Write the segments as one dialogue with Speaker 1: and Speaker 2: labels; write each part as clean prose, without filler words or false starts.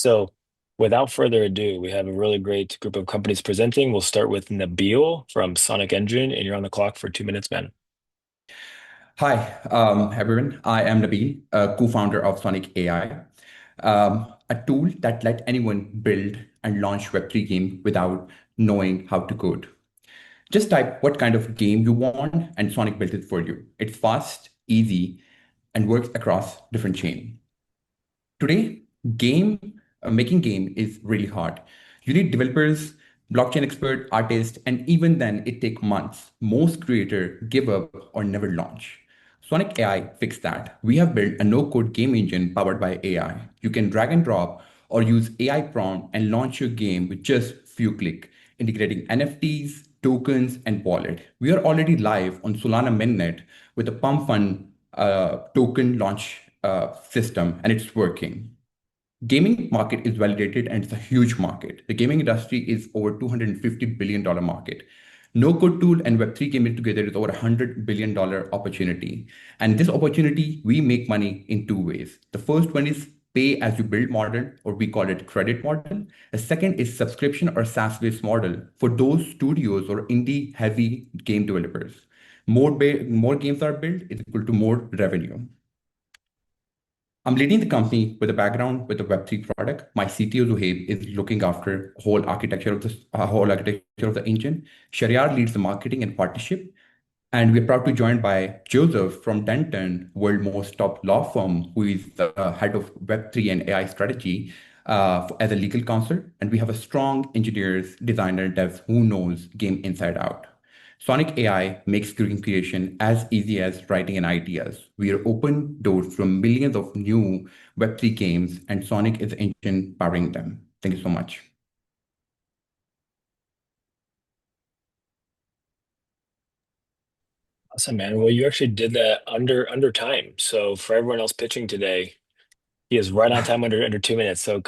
Speaker 1: So without further ado, we have a really great group of companies presenting. We'll start with Nabil from Sonic Engine, and you're on the clock for 2 minutes, man.
Speaker 2: Hi, everyone. I am Nabil, co-founder of Sonic AI, a tool that let anyone build and launch Web3 game without knowing how to code. Just type what kind of game you want, and Sonic built it for you. It's fast, easy, and works across different chain. Today, game making game is really hard. You need developers, blockchain expert, artists, and even then it take months. Most creator give up or never launch. Sonic AI fixed that. We have built a no-code game engine powered by AI. You can drag and drop or use AI prompt and launch your game with just few click, integrating NFTs, tokens, and wallet. We are already live on Solana mainnet with a pump fund token launch system, and it's working. Gaming market is validated and it's a huge market. The gaming industry is over $250 billion market. No code tool and Web3 gaming together is over $100 billion opportunity. And this opportunity, we make money in two ways. The first one is pay as you build model, or we call it credit model. The second is subscription or SaaS-based model for those studios or indie heavy game developers. More games are built is equal to more revenue. I'm leading the company with a background with a Web3 product. My CTO Zuhaib is looking after whole architecture of the engine. Shariar leads the marketing and partnership. And we're proud to be joined by Joseph from Denton, world most top law firm, who is the head of Web3 and AI strategy as a legal counsel. And we have a strong engineers, designer, devs who knows game inside out. Sonic AI makes game creation as easy as writing an ideas. We are open doors from millions of new Web3 games, and Sonic is the engine powering them. Thank you so much.
Speaker 1: Awesome, man. Well, you actually did that under time. So for everyone else pitching today, he is right on time under 2 minutes. So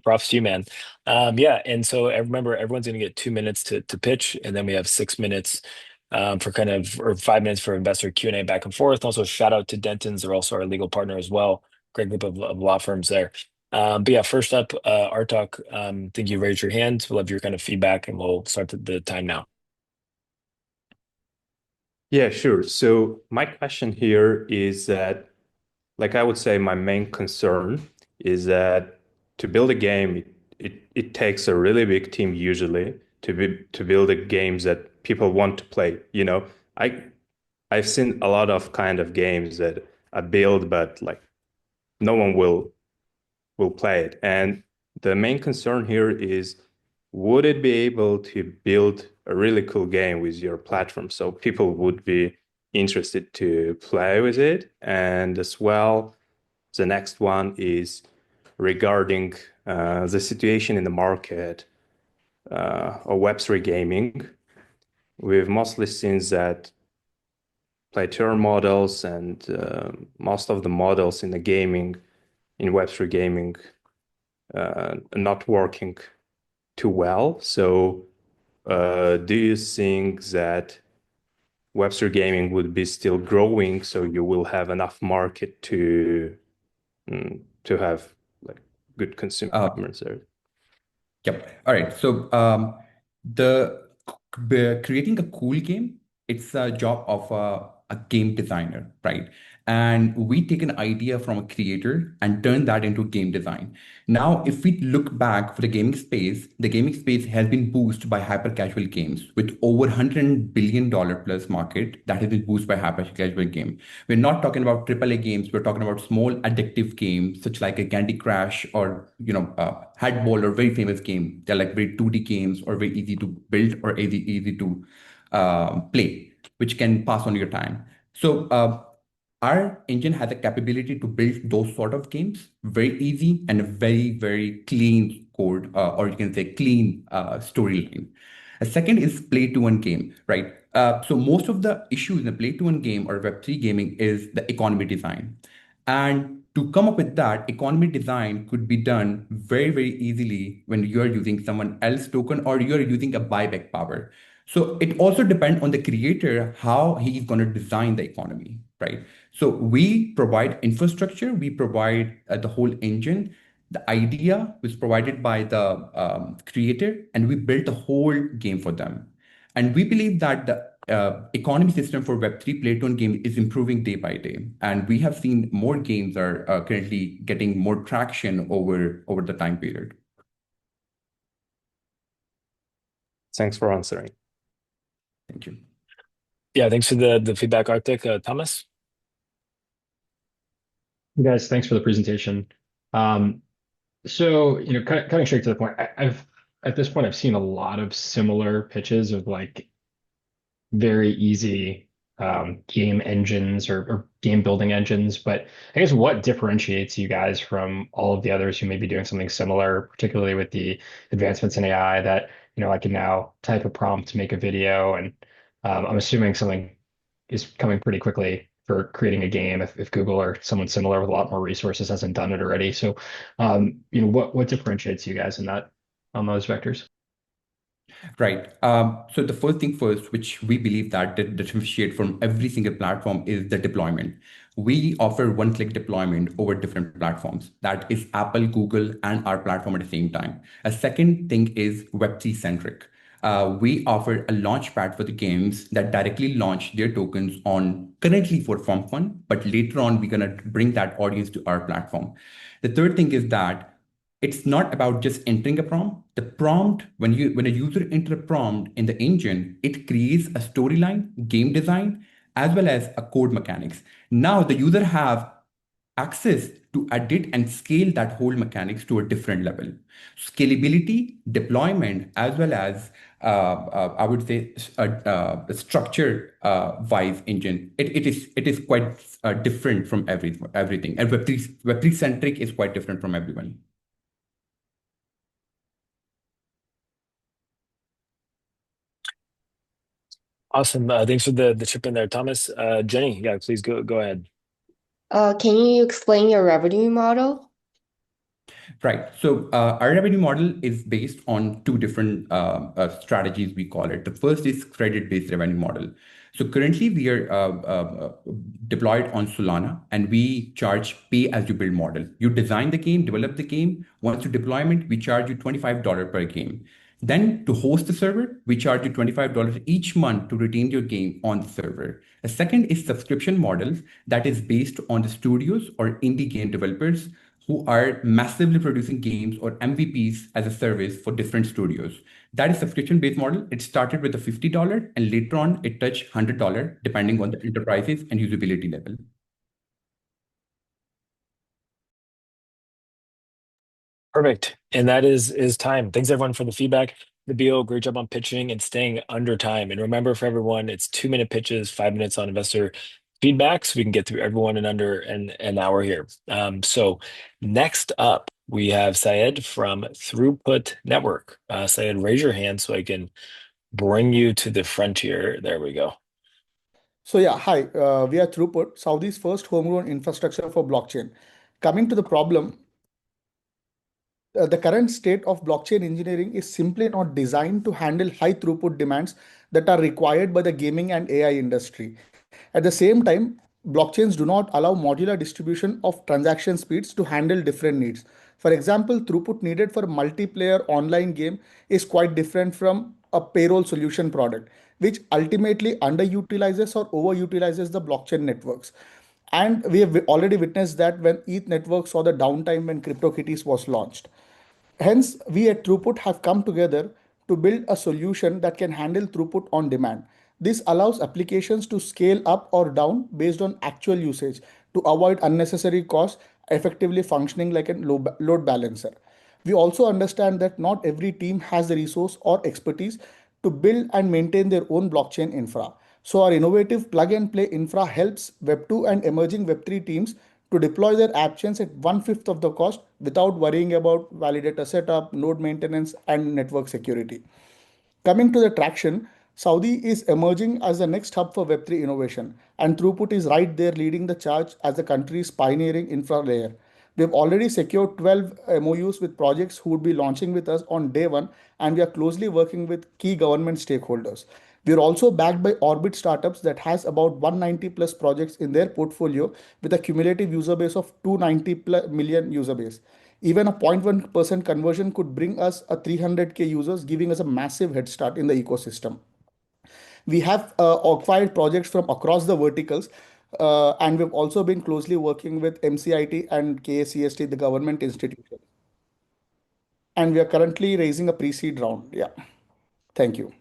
Speaker 1: props to you, man. Yeah, and so remember, everyone's going to get 2 minutes to pitch, and then we have 6 minutes for kind of or 5 minutes for investor Q&A back and forth. Also, shout out to Dentons; they're also our legal partner as well. Great group of law firms there. But yeah, first up, Artok. Think you raised your hand. We'll have your kind of feedback, and we'll start the time now.
Speaker 3: Yeah, sure. So my question here is that, like I would say, my main concern is that to build a game, it takes a really big team usually to build the games that people want to play. I I've seen a lot of kind of games that I build, but like no one will play it. And the main concern here is, would it be able to build a really cool game with your platform so people would be interested to play with it? And as well, the next one is regarding the situation in the market of Web3 gaming. We've mostly seen that player models and most of the models in the gaming, in Web3 gaming, not working too well. So, do you think that Web3 gaming would be still growing, so you will have enough market to have like good
Speaker 2: Uh,
Speaker 3: consumers there?
Speaker 2: Yep. All right. So the creating a cool game, it's a job of a game designer, right? And we take an idea from a creator and turn that into game design. Now, if we look back for the gaming space has been boosted by hyper casual games with over $100 billion plus market that has been boosted by hyper casual game. We're not talking about AAA games. We're talking about small addictive games, such like a Candy Crush or Headball, or very famous game. They're like very 2D games or very easy to build or easy to play, which can pass on your time. So our engine has a capability to build those sort of games very easy and a very clean code, or you can say clean storyline. A second is play to earn game, right? So most of the issues in the play to earn game or Web3 gaming is the economy design. And to come up with that, economy design could be done very easily when you are using someone else token or you are using a buyback power. So it also depends on the creator how he's going to design the economy, right? So we provide infrastructure, we provide the whole engine. The idea was provided by the creator, and we built a whole game for them. And we believe that the economy system for Web3 play-to-earn game is improving day by day. And we have seen more games are currently getting more traction over the time period.
Speaker 3: Thanks for answering.
Speaker 2: Thank you.
Speaker 1: Yeah, thanks for the feedback, Arctic. Thomas?
Speaker 4: You guys, thanks for the presentation. So, cutting straight to the point, I've at this point I've seen a lot of similar pitches of like very easy game engines or game building engines. But I guess what differentiates you guys from all of the others who may be doing something similar, particularly with the advancements in AI that, I can now type a prompt to make a video, and I'm assuming something is coming pretty quickly for creating a game if Google or someone similar with a lot more resources hasn't done it already. So, what differentiates you guys in that on those vectors?
Speaker 2: Right. So the first thing first, which we believe that differentiate from every single platform is the deployment. We offer one-click deployment over different platforms. That is Apple, Google, and our platform at the same time. A second thing is Web3 centric. We offer a launch pad for the games that directly launch their tokens on currently for Form Fun, but later on we're gonna bring that audience to our platform. The third thing is that it's not about just entering a prompt. The prompt, when a user enter a prompt in the engine, it creates a storyline, game design, as well as a code mechanics. Now the user have access to edit and scale that whole mechanics to a different level. Scalability, deployment, as well as I would say a structure wise engine. It is quite different from everything. And Web3 centric is quite different from everyone.
Speaker 1: Awesome. Thanks for the chip in there, Thomas. Jenny, yeah, please go ahead.
Speaker 5: Can you explain your revenue model?
Speaker 2: Right. So our revenue model is based on two different strategies, we call it. The first is credit-based revenue model. So currently we are deployed on Solana, and we charge pay as you build model. You design the game, develop the game. Once you deployment, we charge you $25 per game. Then to host the server, we charge you $25 each month to retain your game on the server. The second is subscription models that is based on the studios or indie game developers who are massively producing games or MVPs as a service for different studios. That is subscription-based model. It started with a $50 and later on it touched $100 depending on the enterprises and usability level.
Speaker 1: Perfect. And that is time. Thanks everyone for the feedback. Nabil, great job on pitching and staying under time. And remember for everyone, it's 2-minute pitches, 5 minutes on investor feedback, so we can get through everyone in under an hour here. So next up, we have Syed from Throughput Network. Syed, raise your hand so I can bring you to the frontier. There we go.
Speaker 6: So yeah, hi, we are Throughput, Saudi's first homegrown infrastructure for blockchain. Coming to the problem, the current state of blockchain engineering is simply not designed to handle high throughput demands that are required by the gaming and AI industry. At the same time, blockchains do not allow modular distribution of transaction speeds to handle different needs. For example, throughput needed for a multiplayer online game is quite different from a payroll solution product, which ultimately underutilizes or overutilizes the blockchain networks. And we have already witnessed that when ETH network saw the downtime when CryptoKitties was launched. Hence, we at Throughput have come together to build a solution that can handle throughput on demand. This allows applications to scale up or down based on actual usage to avoid unnecessary costs, effectively functioning like a load balancer. We also understand that not every team has the resource or expertise to build and maintain their own blockchain infra. So our innovative plug and play infra helps Web2 and emerging Web3 teams to deploy their actions at one-fifth of the cost without worrying about validator setup, node maintenance, and network security. Coming to the traction, Saudi is emerging as the next hub for Web3 innovation, and Throughput is right there leading the charge as the country's pioneering infra layer. We have already secured 12 MOUs with projects who would be launching with us on day one, and we are closely working with key government stakeholders. We're also backed by Orbit Startups that has about 190 plus projects in their portfolio with a cumulative user base of 290 million user base. Even a 0.1% conversion could bring us a 300K users, giving us a massive head start in the ecosystem. We have acquired projects from across the verticals, and we've also been closely working with MCIT and KACST, the government institution. And we are currently raising a pre-seed round. Yeah. Thank you.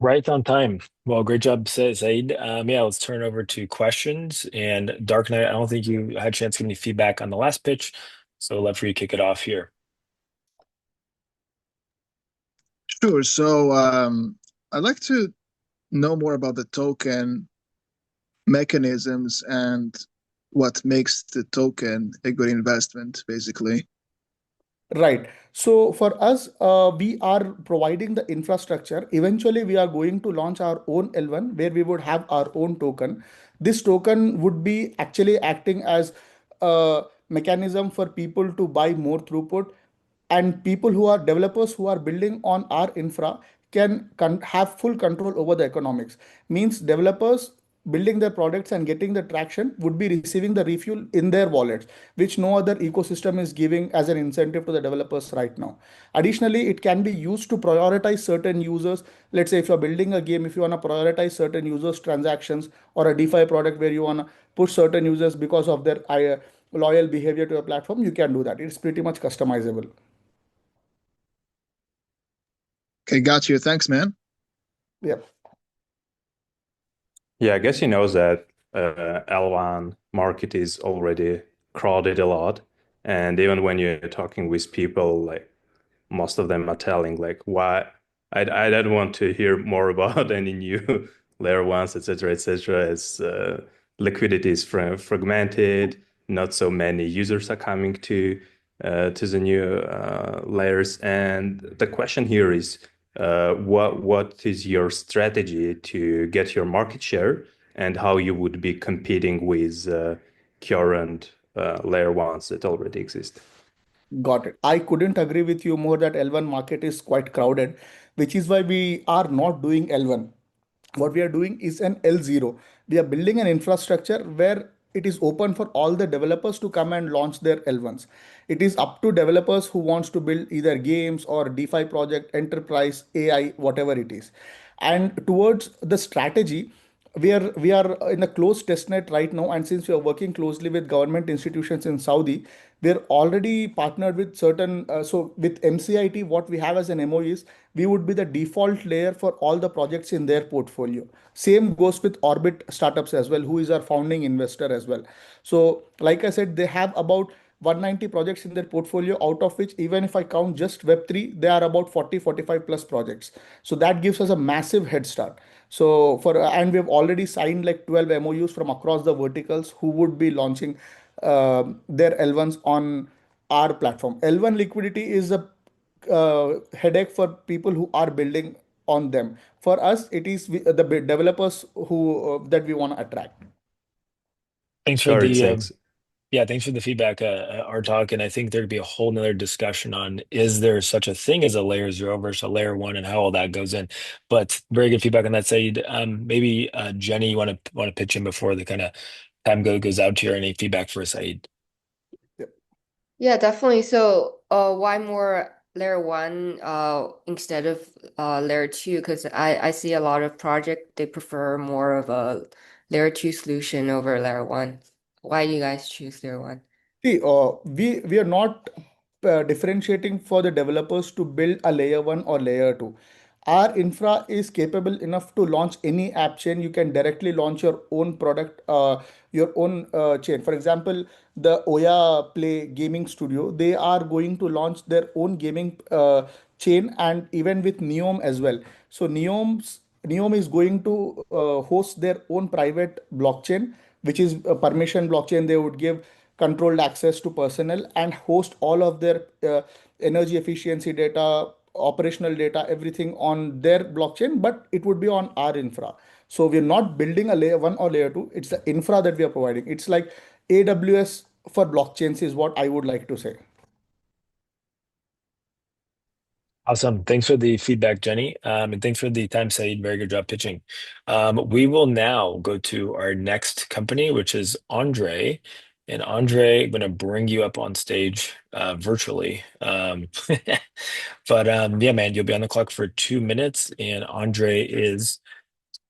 Speaker 1: Right on time. Well, great job, Said. Yeah, let's turn over to questions. And Dark Knight, I don't think you had a chance to give me feedback on the last pitch, so I'd love for you to kick it off here.
Speaker 7: Sure. So I'd like to know more about the token mechanisms and what makes the token a good investment, basically.
Speaker 6: Right. So for us, we are providing the infrastructure. Eventually, we are going to launch our own L1 where we would have our own token. This token would be actually acting as a mechanism for people to buy more throughput, and people who are developers who are building on our infra can have full control over the economics. Means developers building their products and getting the traction would be receiving the refuel in their wallets, which no other ecosystem is giving as an incentive to the developers right now. Additionally, it can be used to prioritize certain users. Let's say if you're building a game, if you want to prioritize certain users transactions, or a DeFi product where you want to push certain users because of their loyal behavior to your platform, you can do that. It's pretty much customizable.
Speaker 7: Okay, got you. Thanks, man.
Speaker 6: Yeah.
Speaker 3: Yeah, I guess he knows that L1 market is already crowded a lot. And even when you're talking with people, like most of them are telling like why I don't want to hear more about any new layer ones, etc., etc. As liquidity is fragmented, not so many users are coming to the new layers. And the question here is, what is your strategy to get your market share, and how you would be competing with current layer ones that already exist?
Speaker 6: Got it. I couldn't agree with you more that L1 market is quite crowded, which is why we are not doing L1. What we are doing is an L0. We are building an infrastructure where it is open for all the developers to come and launch their L1s. It is up to developers who wants to build either games or DeFi project, enterprise, AI, whatever it is. And towards the strategy, we are in a closed testnet right now, and since we are working closely with government institutions in Saudi, we're already partnered with certain. So with MCIT, what we have as an MOU is we would be the default layer for all the projects in their portfolio. Same goes with Orbit Startups as well, who is our founding investor as well. So like I said, they have about 190 projects in their portfolio, out of which, even if I count just Web3, they are about 40-45 plus projects. So that gives us a massive head start. So and we've already signed like 12 MOUs from across the verticals who would be launching their L1s on our platform. L1 liquidity is a headache for people who are building on them. For us, it is the developers who that we want to attract.
Speaker 1: Thanks for
Speaker 3: Sure, it's
Speaker 1: the Yeah, thanks for the feedback, our talk. And I think there'd be a whole nother discussion on is there such a thing as a layer zero versus a layer one and how all that goes in. But very good feedback on that, Said. Maybe Jenny, you want to pitch in before the kind of time goes out to you, or any feedback for Said?
Speaker 5: Yeah, definitely. So, why more layer one instead of layer two? Because I see a lot of project they prefer more of a layer two solution over layer one. Why do you guys choose layer one?
Speaker 6: See, we are not differentiating for the developers to build a layer one or layer two. Our infra is capable enough to launch any app chain. You can directly launch your own product, your own chain. For example, the Oya Play Gaming Studio, they are going to launch their own gaming chain, and even with Neom as well. So Neom is going to host their own private blockchain, which is a permission blockchain. They would give controlled access to personnel and host all of their energy efficiency data, operational data, everything on their blockchain, but it would be on our infra. So we're not building a layer one or layer two. It's the infra that we are providing. It's like AWS for blockchains is what I would like to say.
Speaker 1: Awesome. Thanks for the feedback, Jenny. And thanks for the time, Saeed. Very good job pitching. We will now go to our next company, which is Andre. And Andre, I'm going to bring you up on stage virtually. But yeah, man, you'll be on the clock for 2 minutes. And Andre is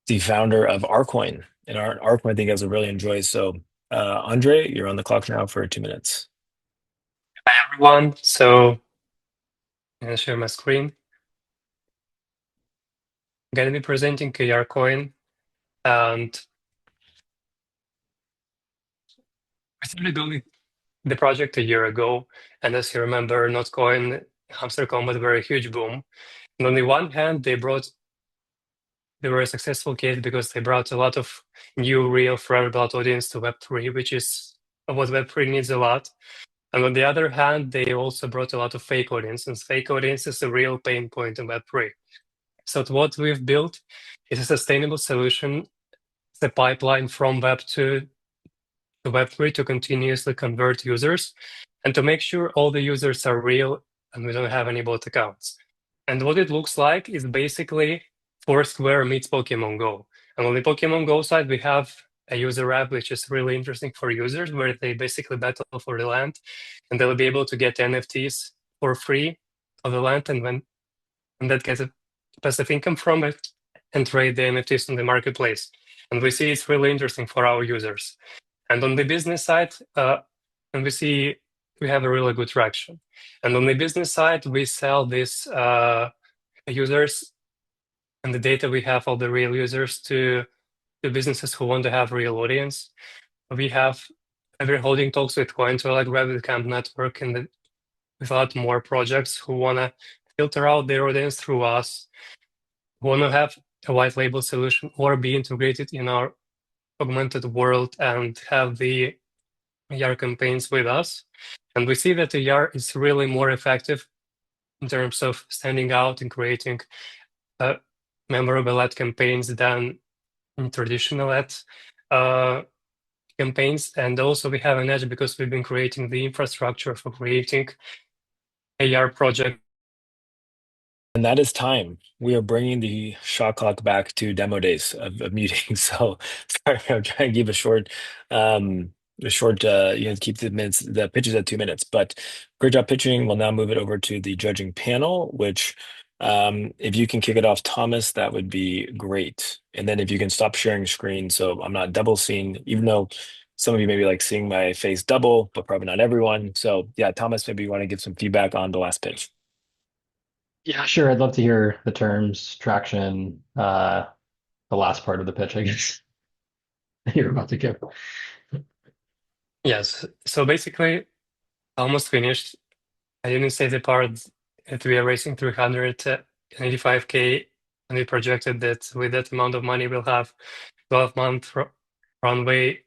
Speaker 1: the founder of Arcoin. And Arcoin, I think, you guys will really enjoy. So, Andre, you're on the clock now for 2 minutes.
Speaker 8: Hi everyone. So I'm gonna share my screen. I'm gonna be presenting KR Coin, and I started building the project a year ago. And as you remember, Notcoin, Hamster Coin was a very huge boom. And on the one hand, they were a successful case because they brought a lot of new real forever blood audience to Web3, which is what Web3 needs a lot. And on the other hand, they also brought a lot of fake audience, and fake audience is a real pain point in Web3. So what we've built is a sustainable solution, the pipeline from Web2 to Web3 to continuously convert users and to make sure all the users are real and we don't have any bot accounts. And what it looks like is basically Foursquare meets Pokemon Go. And on the Pokemon Go side, we have a user app which is really interesting for users, where they basically battle for the land and they'll be able to get NFTs for free of the land, and that gets a passive income from it and trade the NFTs on the marketplace. And we see it's really interesting for our users. And on the business side, and we see we have a really good traction. And on the business side, we sell these users and the data we have, all the real users, to businesses who want to have real audience. We're holding talks with Cointelegraph, with Camp Network, and with a lot more projects who want to filter out their audience through us, who want to have a white label solution or be integrated in our augmented world and have the AR campaigns with us. And we see that AR is really more effective in terms of standing out and creating memorable ad campaigns than in traditional ad campaigns. And also we have an edge because we've been creating the infrastructure for creating AR projects.
Speaker 1: And that is time. We are bringing the shot clock back to demo days of meetings. So sorry, I'm trying to give you have to keep the pitches at 2 minutes, but great job pitching. We'll now move it over to the judging panel, which if you can kick it off, Thomas, that would be great. And then if you can stop sharing screen so I'm not double seen, even though some of you may be like seeing my face double, but probably not everyone. So yeah, Thomas, maybe you want to give some feedback on the last pitch.
Speaker 4: Yeah, sure. I'd love to hear the terms, traction, the last part of the pitch, I guess you're about to give.
Speaker 8: Yes. So basically, almost finished. I didn't say the part that we are raising 385K, and we projected that with that amount of money, we'll have 12-month runway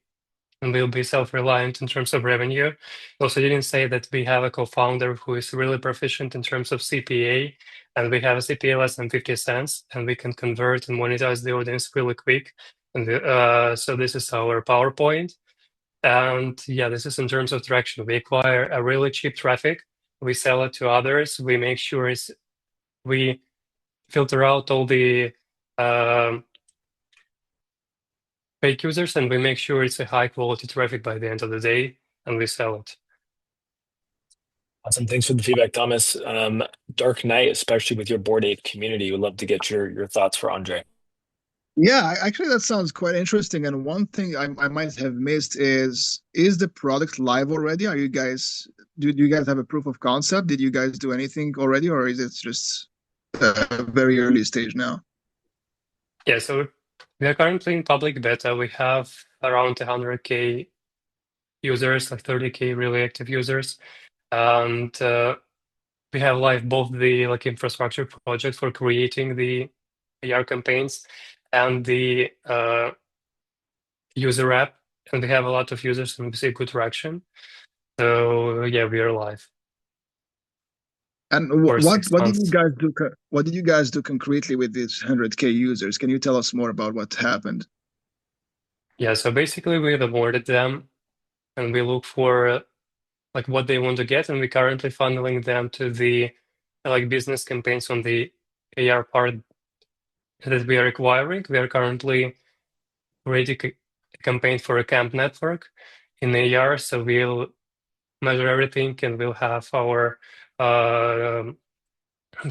Speaker 8: and we'll be self-reliant in terms of revenue. Also didn't say that we have a co-founder who is really proficient in terms of CPA, and we have a CPA less than 50 cents, and we can convert and monetize the audience really quick. And so this is our PowerPoint. And yeah, this is in terms of traction. We acquire a really cheap traffic, we sell it to others, we make sure we filter out all the fake users, and we make sure it's a high quality traffic by the end of the day, and we sell it.
Speaker 1: Awesome. Thanks for the feedback, Thomas. Dark Knight, especially with your Bored Ape community, would love to get your thoughts for Andre.
Speaker 7: Yeah, actually, that sounds quite interesting. And one thing I might have missed is the product live already? Are you guys do you guys have a proof of concept? Did you guys do anything already, or is it just a very early stage now?
Speaker 8: Yeah, so we are currently in public beta. We have around 100K users, like 30K really active users, and we have live both the infrastructure project for creating the AR campaigns and the user app, and we have a lot of users and we see good traction. So yeah, we are live.
Speaker 7: And
Speaker 8: For
Speaker 7: what
Speaker 8: 6
Speaker 7: what did you
Speaker 8: months.
Speaker 7: guys do? What did you guys do concretely with these 100K users? Can you tell us more about what happened?
Speaker 8: Yeah, so basically we have awarded them, and we look for what they want to get, and we're currently funneling them to the like business campaigns on the AR part that we are acquiring. We are currently creating a campaign for a camp network in AR, so we'll measure everything and we'll have our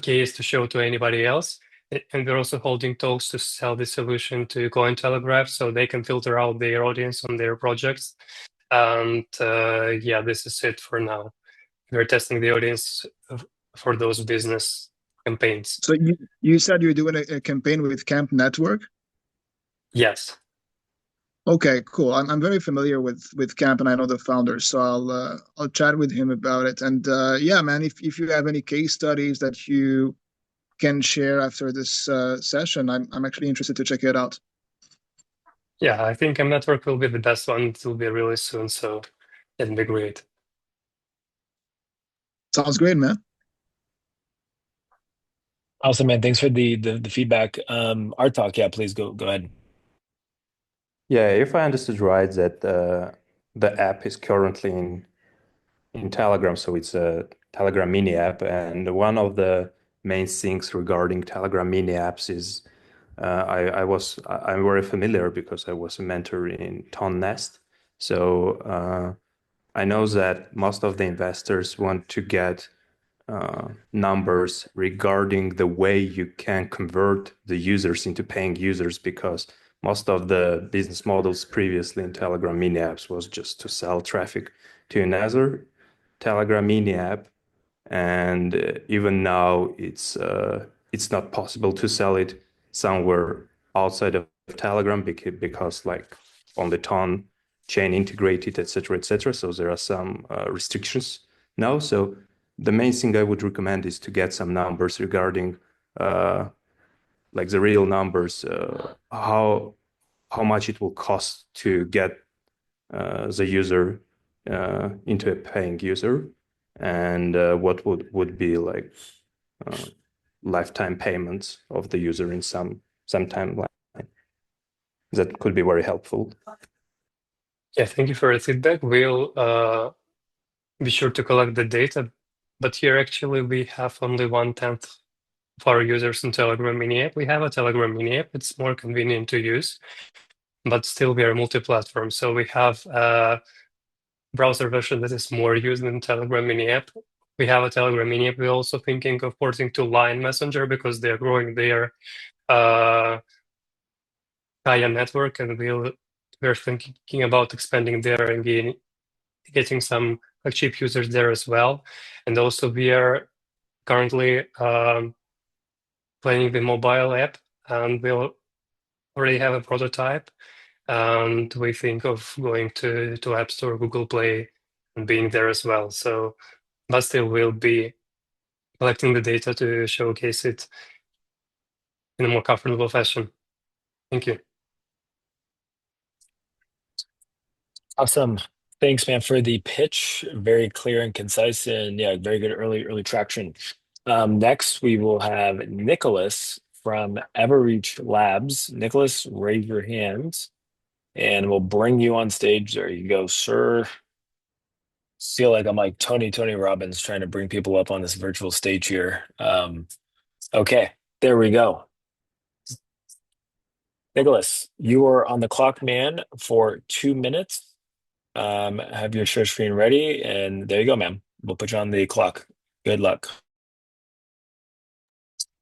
Speaker 8: case to show to anybody else. And we're also holding talks to sell the solution to Cointelegraph so they can filter out their audience on their projects. And yeah, this is it for now. We're testing the audience for those business campaigns.
Speaker 7: So you said you're doing a campaign with Camp Network?
Speaker 8: Yes.
Speaker 7: Okay, cool. I'm very familiar with Camp, and I know the founder, so I'll chat with him about it. And yeah, man, if you have any case studies that you can share after this session, I'm actually interested to check it out.
Speaker 8: Yeah, I think M-Network will be the best one. It will be really soon, so it'll be great.
Speaker 7: Sounds great, man.
Speaker 1: Awesome, man. Thanks for the feedback. Art Talk, yeah, please go ahead.
Speaker 3: Yeah, if I understood right, that the app is currently in Telegram, so it's a Telegram mini app, and one of the main things regarding Telegram mini apps is I'm very familiar because I was a mentor in Ton Nest, so I know that most of the investors want to get numbers regarding the way you can convert the users into paying users, because most of the business models previously in Telegram mini apps was just to sell traffic to another Telegram mini app, and even now it's not possible to sell it somewhere outside of Telegram because like on the Ton chain integrated, etc., etc. So there are some restrictions now. So the main thing I would recommend is to get some numbers regarding like the real numbers, how much it will cost to get the user into a paying user, and what would be like lifetime payments of the user in some timeline. That could be very helpful.
Speaker 8: Yeah, thank you for the feedback. We'll be sure to collect the data, but here actually we have only 1/10 of our users in Telegram mini app. We have a Telegram mini app. It's more convenient to use, but still we are multi-platform. So we have a browser version that is more used than Telegram mini app. We have a Telegram mini app. We're also thinking of porting to Line Messenger because they're growing their Kaya network, and we're thinking about expanding there and getting some cheap users there as well. And also we are currently planning the mobile app, and we'll already have a prototype. And we think of going to App Store, Google Play, and being there as well. So, but still, we'll be collecting the data to showcase it in a more comfortable fashion. Thank you.
Speaker 1: Awesome. Thanks, man, for the pitch. Very clear and concise, and yeah, very good early traction. Next, we will have Nicholas from Everreach Labs. Nicholas, raise your hands, and we'll bring you on stage. There you go, sir. Feel like I'm like Tony Robbins trying to bring people up on this virtual stage here. Okay, there we go. Nicholas, you are on the clock, man, for 2 minutes. Have your share screen ready, and there you go, ma'am. We'll put you on the clock. Good luck.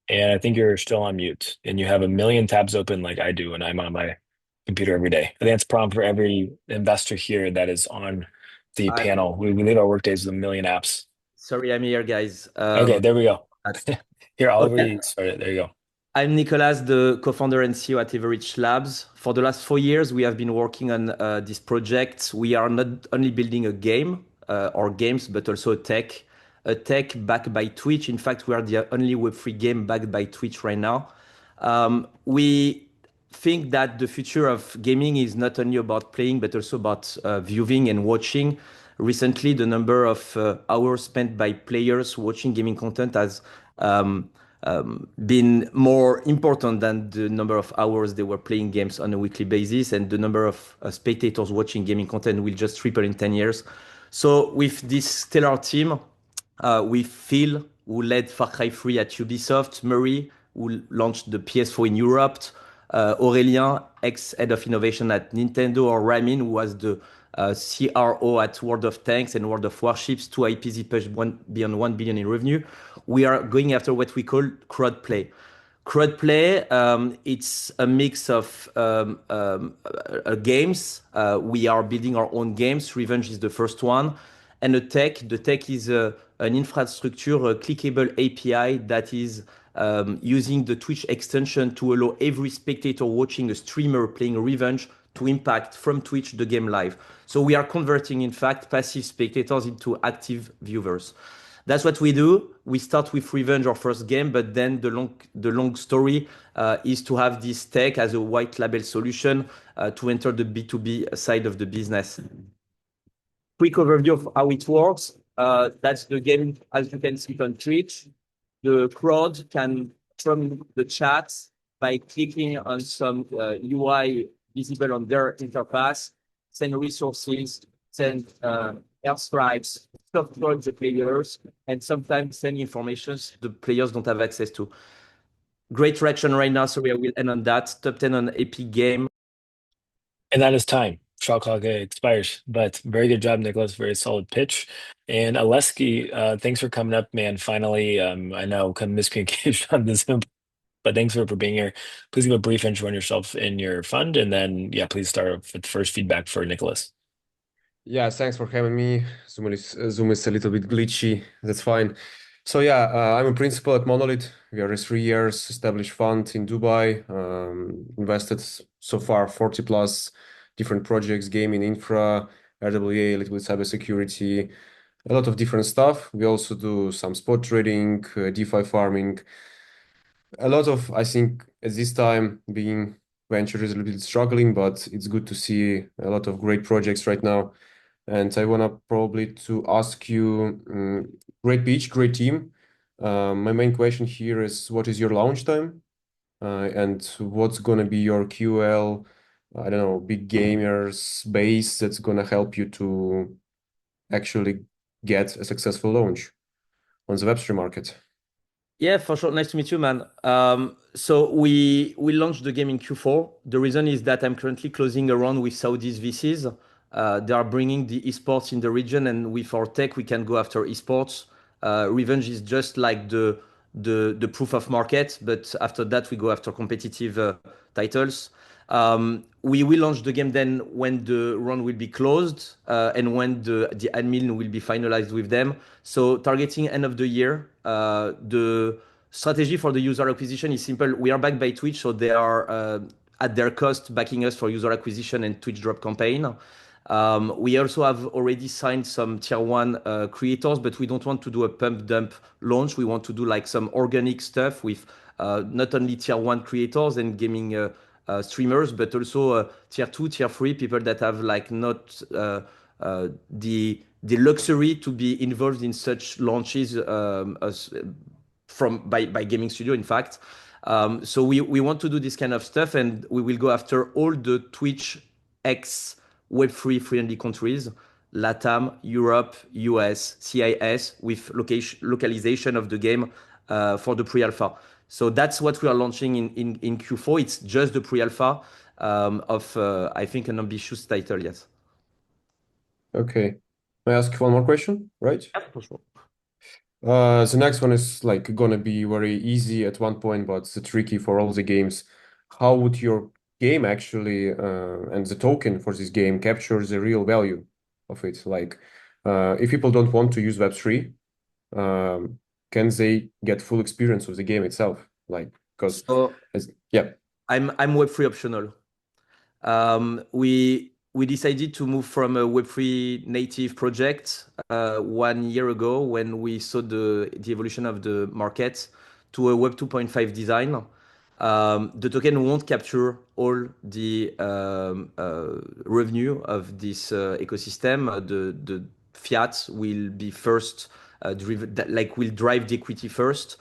Speaker 1: And I think you're still on mute, and you have a million tabs open like I do when I'm on my computer every day. I think that's a problem for every investor here that is on the panel. We leave our workdays with a million apps.
Speaker 9: Sorry, I'm here, guys.
Speaker 1: Okay, there we go. Here, I'll
Speaker 9: Okay.
Speaker 1: restart it. There you go.
Speaker 9: I'm Nicolas, the co-founder and CEO at Everreach Labs. For the last 4 years, we have been working on this project. We are not only building a game or games, but also a tech backed by Twitch. In fact, we are the only Web3 game backed by Twitch right now. We think that the future of gaming is not only about playing, but also about viewing and watching. Recently, the number of hours spent by players watching gaming content has been more important than the number of hours they were playing games on a weekly basis, and the number of spectators watching gaming content will just triple in 10 years. So with this stellar team, with Phil, who led Far Cry 3 at Ubisoft, Murray, who launched the PS4 in Europe, Aurélien, ex-head of innovation at Nintendo, or Ramin, who was the CRO at World of Tanks and World of Warships, two IPs that pushed beyond 1 billion in revenue. We are going after what we call crowd play. Crowd play, it's a mix of games. We are building our own games. Revenge is the first one. And the tech is an infrastructure, a clickable API that is using the Twitch extension to allow every spectator watching a streamer playing Revenge to impact from Twitch the game live. So we are converting, in fact, passive spectators into active viewers. That's what we do. We start with Revenge, our first game, but then the long story is to have this tech as a white label solution to enter the B2B side of the business. Quick overview of how it works. That's the game, as you can see on Twitch. The crowd can, from the chat, by clicking on some UI visible on their interface, send resources, send airstrikes, support the players, and sometimes send information the players don't have access to. Great traction right now, so we will end on that. Top 10 on Epic Game.
Speaker 1: And that is time. Shot clock expires. But very good job, Nicholas. Very solid pitch. And Aleski, thanks for coming up, man. Finally, I know kind of miscommunication on this, but thanks for being here. Please give a brief intro on yourself and your fund, and then yeah, please start off with first feedback for Nicholas.
Speaker 10: Yeah, thanks for having me. Zoom is a little bit glitchy. That's fine. So yeah, I'm a principal at Monolith. We are a 3 years established fund in Dubai. Invested so far 40 plus different projects, gaming, infra, RWA, a little bit cybersecurity, a lot of different stuff. We also do some spot trading, DeFi farming. A lot of, I think, at this time, being venture is a little bit struggling, but it's good to see a lot of great projects right now. And I want to probably to ask you, great pitch, great team. My main question here is, what is your launch time? And what's going to be your QL, I don't know, big gamers base that's going to help you to actually get a successful launch on the Web3 market?
Speaker 9: Yeah, for sure. Nice to meet you, man. So we launched the game in Q4. The reason is that I'm currently closing a round with Saudi's VCs. They are bringing the esports in the region, and with our tech, we can go after esports. Revenge is just like the proof of market, but after that, we go after competitive titles. We will launch the game then when the run will be closed and when the admin will be finalized with them. So targeting end of the year. The strategy for the user acquisition is simple. We are backed by Twitch, so they are at their cost backing us for user acquisition and Twitch drop campaign. We also have already signed some tier one creators, but we don't want to do a pump dump launch. We want to do like some organic stuff with not only tier one creators and gaming streamers, but also tier two, tier three people that have like not the luxury to be involved in such launches by gaming studio, in fact. So we want to do this kind of stuff, and we will go after all the Twitch X Web3 friendly countries, LATAM, Europe, US, CIS, with localization of the game for the pre-alpha. So that's what we are launching in Q4. It's just the pre-alpha of, I think, an ambitious title, yes.
Speaker 10: Okay. May I ask one more question, right?
Speaker 9: Yeah, for sure.
Speaker 10: The next one is like gonna be very easy at one point, but it's tricky for all the games. How would your game actually and the token for this game capture the real value of it? Like, if people don't want to use Web3, can they get full experience of the game itself? Like, because yeah,
Speaker 9: I'm Web3 optional. We decided to move from a Web3 native project 1 year ago when we saw the evolution of the market to a Web 2.5 design. The token won't capture all the revenue of this ecosystem. The fiat will be first driven, like will drive the equity first.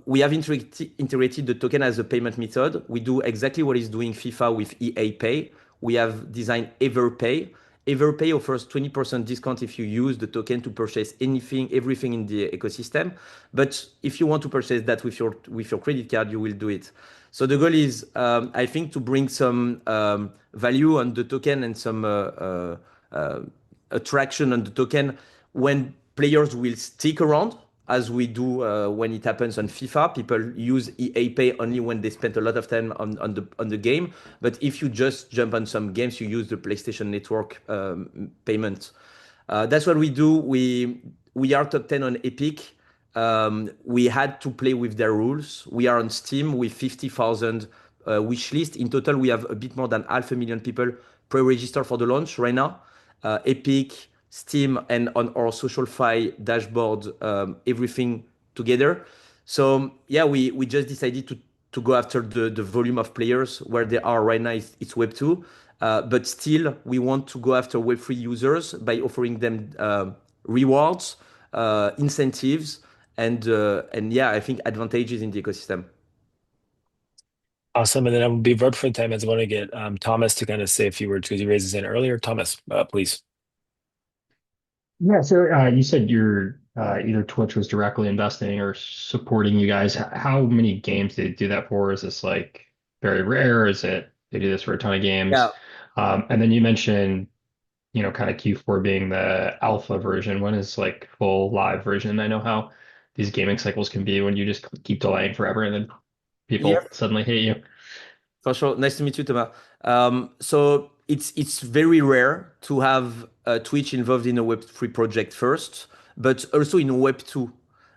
Speaker 9: We have integrated the token as a payment method. We do exactly what is doing FIFA with EA Pay. We have designed EverPay. Everpay offers 20% discount if you use the token to purchase anything, everything in the ecosystem. But if you want to purchase that with your credit card, you will do it. So the goal is, I think, to bring some value on the token and some attraction on the token when players will stick around, as we do when it happens on FIFA. People use EA Pay only when they spend a lot of time on the game. But if you just jump on some games, you use the PlayStation Network payment. That's what we do. We are top 10 on Epic. We had to play with their rules. We are on Steam with 50,000 wish list. In total, we have a bit more than 500,000 people pre-registered for the launch right now. Epic, Steam, and on our SocialFi dashboard, everything together. So yeah, we just decided to go after the volume of players where they are right now. It's Web2, but still we want to go after Web3 users by offering them rewards, incentives, and yeah, I think advantages in the ecosystem.
Speaker 1: Awesome. And then I will be right for the time as I want to get Thomas to kind of say a few words because he raised his hand earlier. Thomas, please.
Speaker 4: Yeah, so you said you're either Twitch was directly investing or supporting you guys. How many games do they do that for? Is this like very rare? Is it they do this for a ton of games?
Speaker 9: Yeah.
Speaker 4: And then you mentioned, kind of Q4 being the alpha version. When is like full live version? I know how these gaming cycles can be when you just keep delaying forever and then
Speaker 9: Yeah,
Speaker 4: people suddenly hate you.
Speaker 9: for sure. Nice to meet you, Thomas. So it's very rare to have Twitch involved in a Web3 project first, but also in Web2,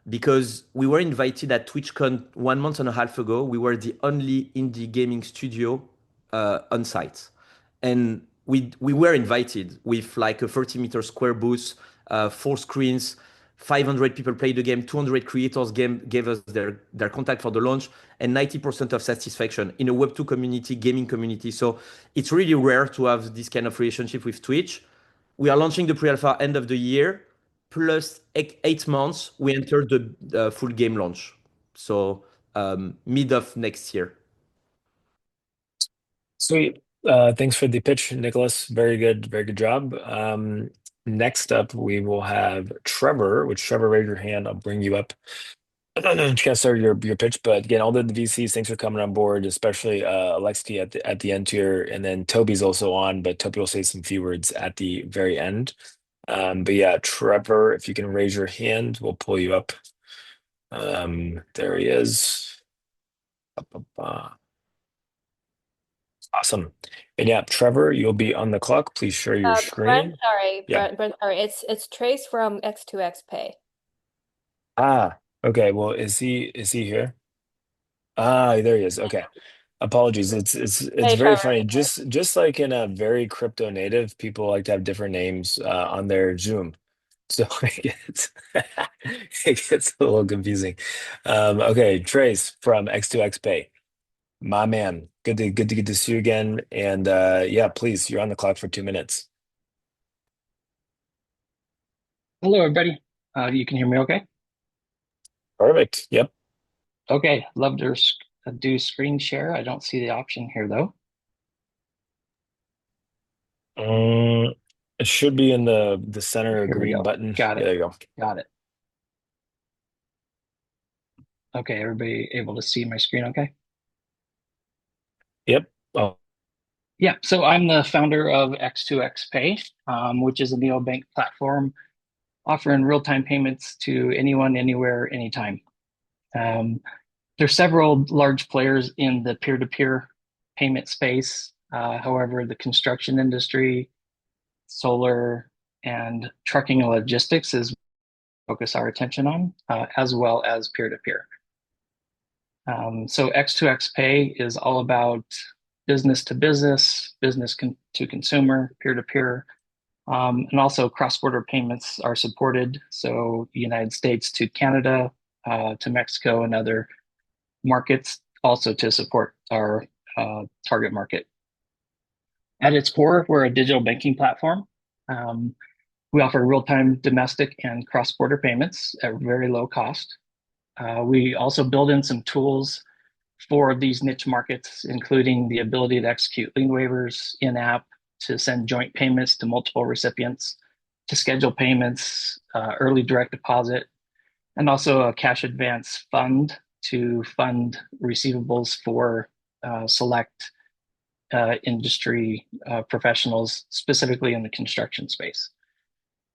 Speaker 9: because we were invited at TwitchCon 1 month and a half ago. We were the only indie gaming studio on site, and we were invited with like a 30-meter square booth, 4 screens. 500 people played the game, 200 creators gave us their contact for the launch, and 90% of satisfaction in a Web2 community, gaming community. So it's really rare to have this kind of relationship with Twitch. We are launching the pre-alpha end of the year, plus 8 months, we entered the full game launch. So mid of next year.
Speaker 1: Sweet. Thanks for the pitch, Nicholas. Very good job. Next up, we will have Trevor. Which Trevor, raise your hand. I'll bring you up. You can't start your pitch, but again, all the VCs, thanks for coming on board, especially Alexi at the end here, and then Toby's also on, but Toby will say some few words at the very end. But yeah, Trevor, if you can raise your hand, we'll pull you up. There he is. Awesome. And yeah, Trevor, you'll be on the clock. Please share your
Speaker 11: Brent,
Speaker 1: screen.
Speaker 11: sorry,
Speaker 1: Yeah.
Speaker 11: Brent, sorry. It's Trace from X2X Pay.
Speaker 1: Okay. Well, is he here? There he is. Okay. Apologies. It's
Speaker 11: Hey,
Speaker 1: very
Speaker 11: Trevor.
Speaker 1: funny. Just like in a very crypto native, people like to have different names on their Zoom. So it gets a little confusing. Okay, Trace from X2X Pay. My man. Good to get to see you again. And yeah, please, you're on the clock for 2 minutes.
Speaker 12: Hello, everybody. You can hear me okay?
Speaker 1: Perfect. Yep.
Speaker 12: Okay, love to do screen share. I don't see the option here though.
Speaker 1: It should be in the center
Speaker 12: Here we
Speaker 1: green
Speaker 12: go.
Speaker 1: button.
Speaker 12: Got
Speaker 1: Yeah,
Speaker 12: it.
Speaker 1: there you go.
Speaker 12: Got it. Okay, everybody able to see my screen okay?
Speaker 1: Yep. Oh,
Speaker 12: Yeah, so I'm the founder of X2X Pay, which is a neobank platform offering real-time payments to anyone, anywhere, anytime. There's several large players in the peer-to-peer payment space. However, the construction industry, solar, and trucking and logistics is focus our attention on, as well as peer-to-peer. So X2X Pay is all about business to business, to consumer, peer-to-peer, and also cross-border payments are supported. So United States to Canada, to Mexico and other markets, also to support our target market. At its core, we're a digital banking platform. We offer real-time domestic and cross-border payments at very low cost. We also build in some tools for these niche markets, including the ability to execute lien waivers in-app, to send joint payments to multiple recipients, to schedule payments, early direct deposit, and also a cash advance fund to fund receivables for select industry professionals, specifically in the construction space.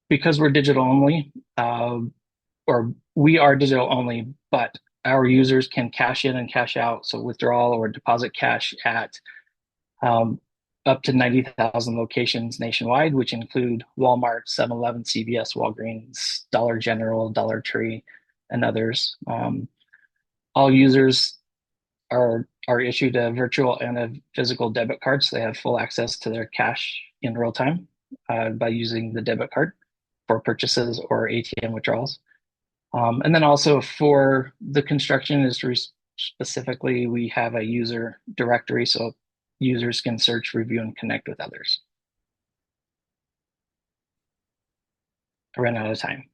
Speaker 12: Because we're digital only, or we are digital only, but our users can cash in and cash out, so withdrawal or deposit cash at up to 90,000 locations nationwide, which include Walmart, 7-Eleven, CVS, Walgreens, Dollar General, Dollar Tree, and others. All users are issued a virtual and a physical debit card, so they have full access to their cash in real time by using the debit card for purchases or ATM withdrawals. And then also for the construction industry specifically, we have a user directory so users can search, review, and connect with others. I ran out of time.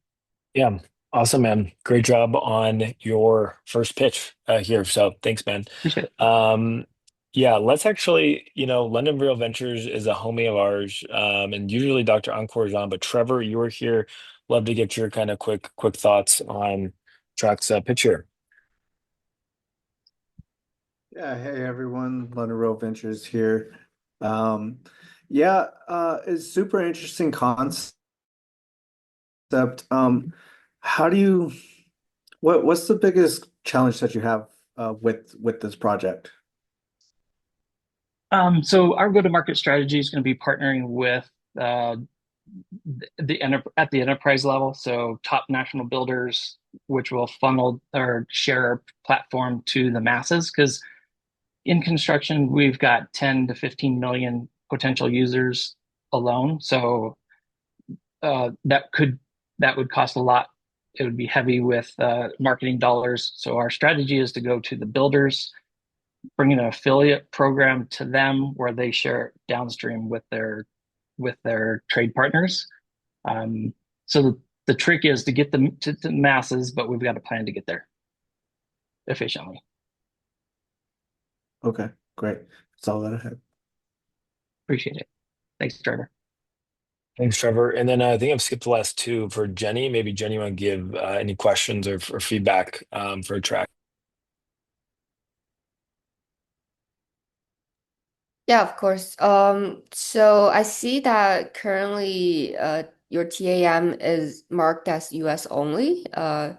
Speaker 1: Yeah. Awesome, man. Great job on your first pitch here. So thanks, man.
Speaker 12: Appreciate it.
Speaker 1: Yeah, let's actually, London Real Ventures is a homie of ours. And usually Dr. Encore is on, but Trevor, you were here. Love to get your kind of quick thoughts on Track's pitch here.
Speaker 13: Yeah, hey everyone, London Real Ventures here. It's super interesting concept. How do you what's the biggest challenge that you have with this project?
Speaker 12: So our go-to-market strategy is going to be partnering with at the enterprise level, so top national builders, which will funnel or share our platform to the masses. Because in construction, we've got 10 to 15 million potential users alone. So that would cost a lot. It would be heavy with marketing dollars. So our strategy is to go to the builders, bring an affiliate program to them where they share downstream with their trade partners. So the trick is to get them to the masses, but we've got a plan to get there efficiently.
Speaker 13: Okay, great. That's all that I had.
Speaker 12: Appreciate it. Thanks, Trevor.
Speaker 1: Thanks, Trevor. And then I think I've skipped the last two for Jenny. Maybe Jenny, want to give any questions or feedback for Track?
Speaker 5: Yeah, of course. So I see that currently your TAM is marked as US only. Can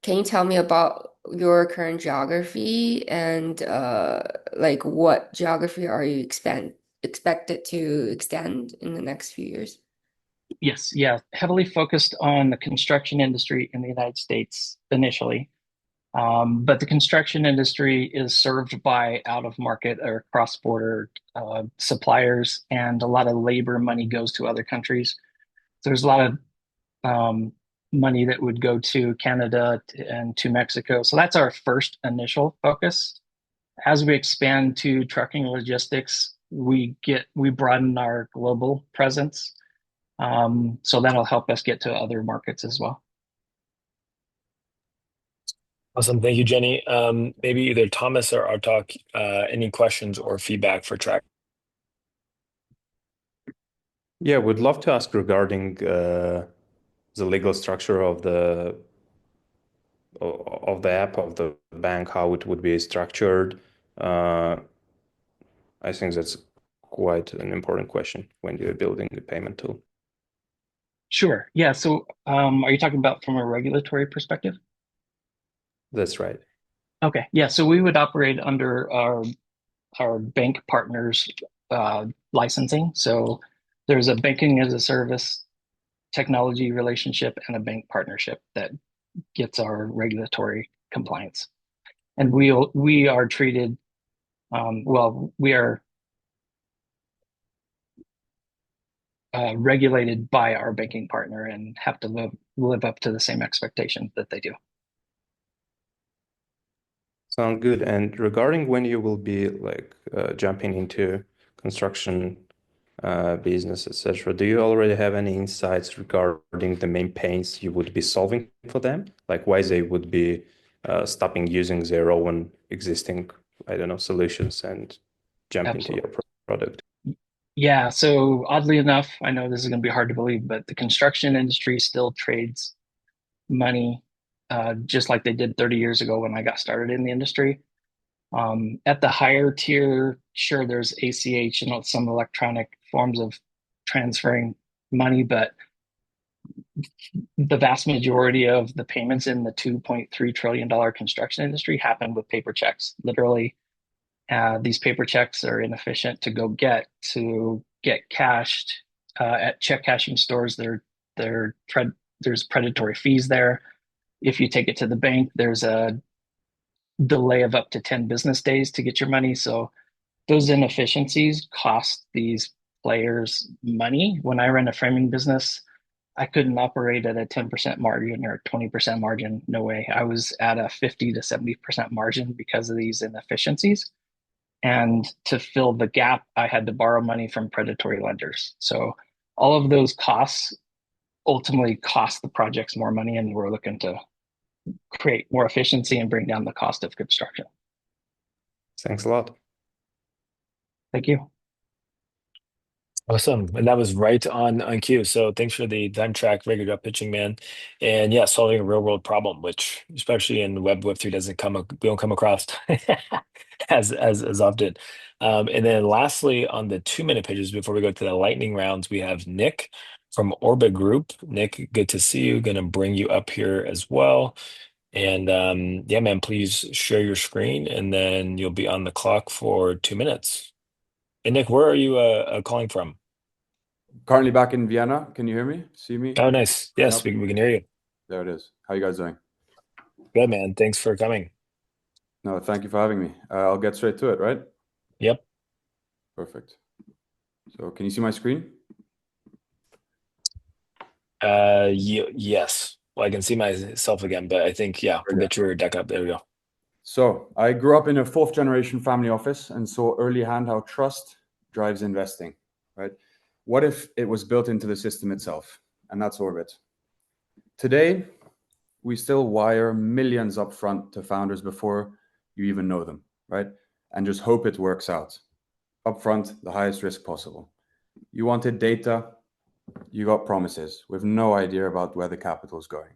Speaker 5: you tell me about your current geography and like what geography are you expected to extend in the next few years?
Speaker 12: Yes, yeah, heavily focused on the construction industry in the United States initially. But the construction industry is served by out-of-market or cross-border suppliers, and a lot of labor money goes to other countries. So there's a lot of money that would go to Canada and to Mexico. So that's our first initial focus. As we expand to trucking logistics, we broaden our global presence. So that'll help us get to other markets as well.
Speaker 1: Awesome. Thank you, Jenny. Maybe either Thomas or Artok, any questions or feedback for Track?
Speaker 3: Yeah, would love to ask regarding the legal structure of the app of the bank, how it would be structured. I think that's quite an important question when you're building the payment tool.
Speaker 12: Sure. Yeah. So are you talking about from a regulatory perspective?
Speaker 3: That's right.
Speaker 12: Okay. Yeah. So we would operate under our bank partners licensing. So there's a banking as a service technology relationship and a bank partnership that gets our regulatory compliance. And we are treated we are regulated by our banking partner and have to live up to the same expectations that they do.
Speaker 3: Sound good. And regarding when you will be jumping into construction business, etc., do you already have any insights regarding the main pains you would be solving for them? Like why they would be stopping using their own existing, I don't know, solutions and jump into your product?
Speaker 12: Yeah, so oddly enough, I know this is going to be hard to believe, but the construction industry still trades money just like they did 30 years ago when I got started in the industry. At the higher tier, sure, there's ACH and some electronic forms of transferring money, but the vast majority of the payments in the $2.3 trillion construction industry happen with paper checks. Literally, these paper checks are inefficient to go get cashed at check cashing stores. There's predatory fees there. If you take it to the bank, there's a delay of up to 10 business days to get your money. So those inefficiencies cost these players money. When I ran a framing business, I couldn't operate at a 10% margin or 20% margin. No way. I was at a 50 to 70% margin because of these inefficiencies. And to fill the gap, I had to borrow money from predatory lenders. So all of those costs ultimately cost the projects more money, and we're looking to create more efficiency and bring down the cost of construction.
Speaker 3: Thanks a lot.
Speaker 12: Thank you.
Speaker 1: Awesome. And that was right on cue. So thanks for the time track, regular up pitching, man. And yeah, solving a real world problem, which especially in Web3 we don't come across as often. And then lastly, on the 2 minute pitches, before we go to the lightning rounds, we have Nick from Orbit Group. Nick, good to see you. Gonna bring you up here as well. And yeah, man, please share your screen and then you'll be on the clock for 2 minutes. And Nick, where are you calling from?
Speaker 14: Currently back in Vienna. Can you hear me? See me?
Speaker 1: Oh, nice. Yes, we can hear you.
Speaker 14: There it is. How you guys doing?
Speaker 1: Good, man. Thanks for coming.
Speaker 14: No, thank you for having me. I'll get straight to it, right?
Speaker 1: Yep.
Speaker 14: Perfect. So can you see my screen?
Speaker 1: Yes. Well, I can see myself again, but I think, yeah, we'll get your deck up. There we go.
Speaker 14: So I grew up in a 4th-generation family office and saw early hand how trust drives investing, right? What if it was built into the system itself? And that's Orbit. Today, we still wire millions upfront to founders before you even know them, right? And just hope it works out. Upfront, the highest risk possible. You wanted data, you got promises with no idea about where the capital is going.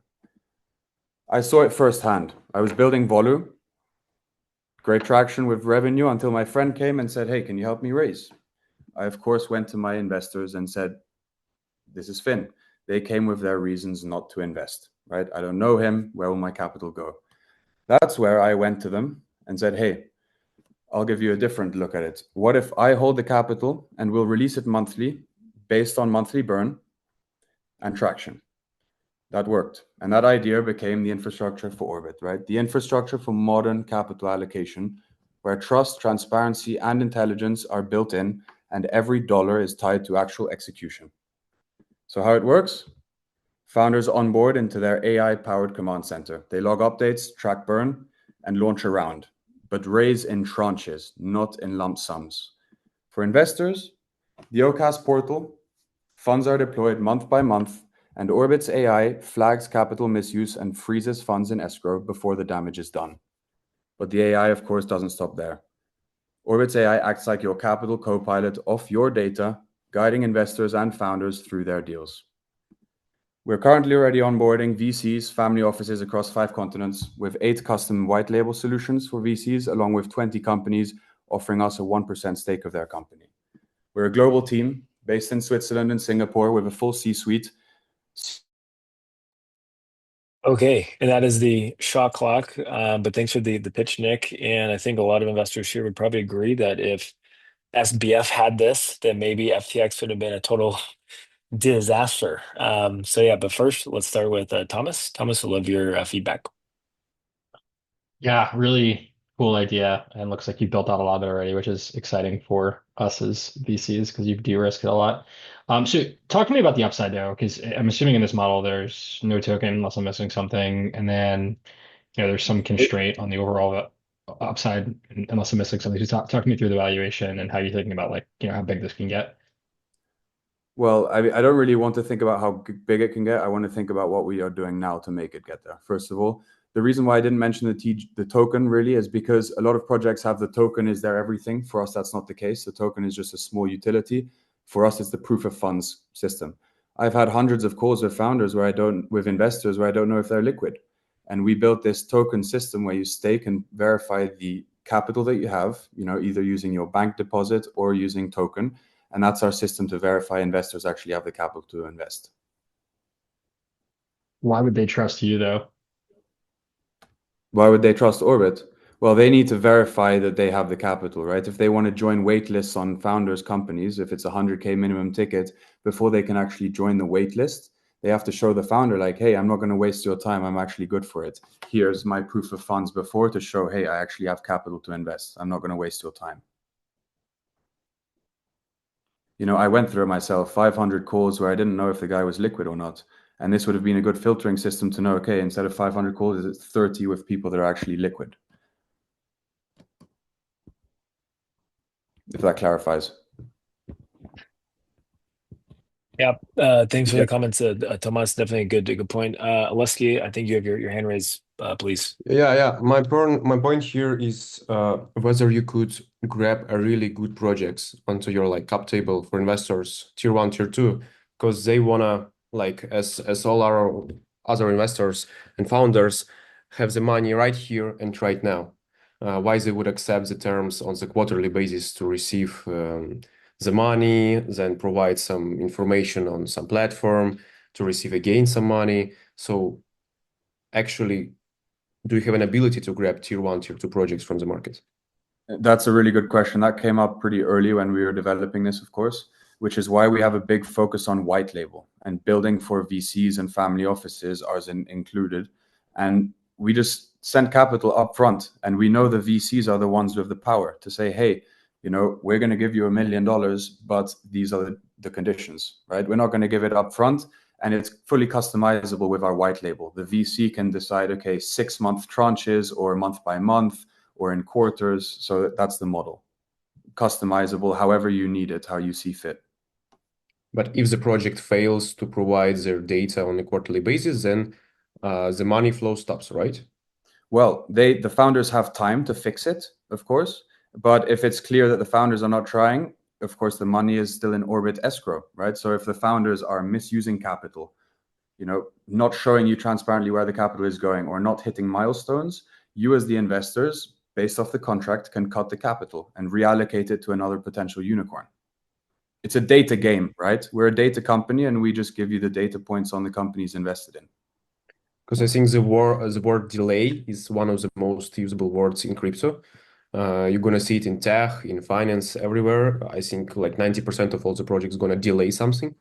Speaker 14: I saw it firsthand. I was building Volu, great traction with revenue until my friend came and said, hey, can you help me raise? I, of course, went to my investors and said, this is Finn. They came with their reasons not to invest, right? I don't know him. Where will my capital go? That's where I went to them and said, hey, I'll give you a different look at it. What if I hold the capital and we'll release it monthly based on monthly burn and traction? That worked. And that idea became the infrastructure for Orbit, right? The infrastructure for modern capital allocation, where trust, transparency, and intelligence are built in, and every dollar is tied to actual execution. So how it works? Founders onboard into their AI-powered command center. They log updates, track burn, and launch a round, but raise in tranches, not in lump sums. For investors, the OCAS portal, funds are deployed month by month, and Orbit's AI flags capital misuse and freezes funds in escrow before the damage is done. But the AI, of course, doesn't stop there. Orbit's AI acts like your capital co-pilot of your data, guiding investors and founders through their deals. We're currently already onboarding VCs, family offices across 5 continents, with 8 custom white label solutions for VCs, along with 20 companies offering us a 1% stake of their company. We're a global team based in Switzerland and Singapore with a full C-suite.
Speaker 1: Okay, and that is the shot clock. But thanks for the pitch, Nick. And I think a lot of investors here would probably agree that if SBF had this, then maybe FTX would have been a total disaster. So yeah, but first let's start with Thomas. Thomas, I love your feedback.
Speaker 4: Yeah, really cool idea. And looks like you built out a lot of it already, which is exciting for us as VCs because you've de-risked it a lot. So talk to me about the upside though, because I'm assuming in this model there's no token unless I'm missing something, and then there's some constraint on the overall upside unless I'm missing something. So talk me through the valuation and how you're thinking about how big this can get.
Speaker 14: Well, I don't really want to think about how big it can get. I want to think about what we are doing now to make it get there. First of all, the reason why I didn't mention the token really is because a lot of projects have the token is their everything. For us, that's not the case. The token is just a small utility. For us, it's the proof of funds system. I've had hundreds of calls with founders with investors where I don't know if they're liquid. And we built this token system where you stake and verify the capital that you have, either using your bank deposit or using token. And that's our system to verify investors actually have the capital to invest.
Speaker 4: Why would they trust you though?
Speaker 14: Why would they trust Orbit? Well, they need to verify that they have the capital, right? If they want to join wait lists on founders' companies, if it's a 100K minimum ticket, before they can actually join the wait list, they have to show the founder like, hey, I'm not going to waste your time. I'm actually good for it. Here's my proof of funds before to show, hey, I actually have capital to invest. I'm not going to waste your time. I went through it myself, 500 calls where I didn't know if the guy was liquid or not. And this would have been a good filtering system to know, okay, instead of 500 calls, it's 30 with people that are actually liquid. If that clarifies.
Speaker 1: Yeah, thanks for the comments, Thomas. Definitely a good point. Oleski, I think you have your hand raised, please.
Speaker 10: Yeah. My point here is whether you could grab a really good projects onto your cap table for investors, tier 1, tier 2, because they wanna as all our other investors and founders have the money right here and right now. Why they would accept the terms on the quarterly basis to receive the money, then provide some information on some platform to receive again some money. So actually, do you have an ability to grab tier 1, tier 2 projects from the market?
Speaker 14: That's a really good question. That came up pretty early when we were developing this, of course, which is why we have a big focus on white label and building for VCs and family offices are included. And we just send capital up front. And we know the VCs are the ones with the power to say, hey, we're going to give you $1 million, but these are the conditions, right? We're not going to give it up front. And it's fully customizable with our white label. The VC can decide, okay, 6-month tranches or month by month or in quarters. So that's the model. Customizable however you need it, how you see fit.
Speaker 10: But if the project fails to provide their data on a quarterly basis, then the money flow stops, right?
Speaker 14: Well, the founders have time to fix it, of course. But if it's clear that the founders are not trying, of course, the money is still in Orbit escrow, right? So if the founders are misusing capital, not showing you transparently where the capital is going or not hitting milestones, you as the investors, based off the contract, can cut the capital and reallocate it to another potential unicorn. It's a data game, right? We're a data company and we just give you the data points on the companies invested in.
Speaker 10: Because I think the word delay is one of the most usable words in crypto. You're going to see it in tech, in finance, everywhere. I think like 90% of all the projects going to delay something.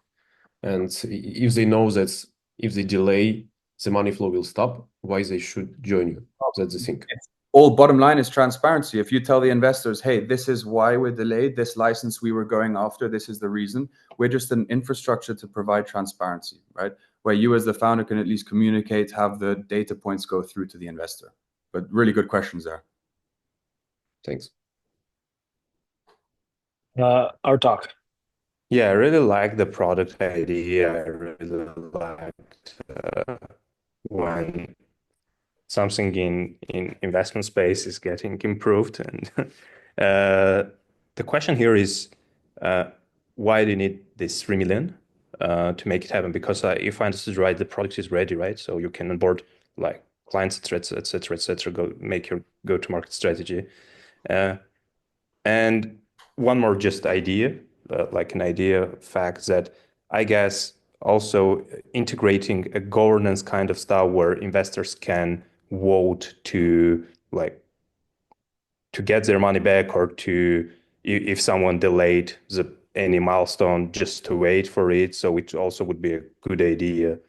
Speaker 10: And if they know that if they delay, the money flow will stop, why they should join you? That's the thing.
Speaker 14: All bottom line is transparency. If you tell the investors, hey, this is why we're delayed, this license we were going after, this is the reason, we're just an infrastructure to provide transparency, right? Where you as the founder can at least communicate, have the data points go through to the investor. But really good questions there.
Speaker 10: Thanks.
Speaker 1: Our talk.
Speaker 3: Yeah, I really like the product idea. I really liked when something in investment space is getting improved. And the question here is, why do you need this 3 million to make it happen? Because if I understood right, the product is ready, right? So you can onboard like clients, etc., go make your go-to-market strategy. And one more just idea, like an idea fact that I guess also integrating a governance kind of style where investors can vote to get their money back or to if someone delayed any milestone just to wait for it. So it also would be a good idea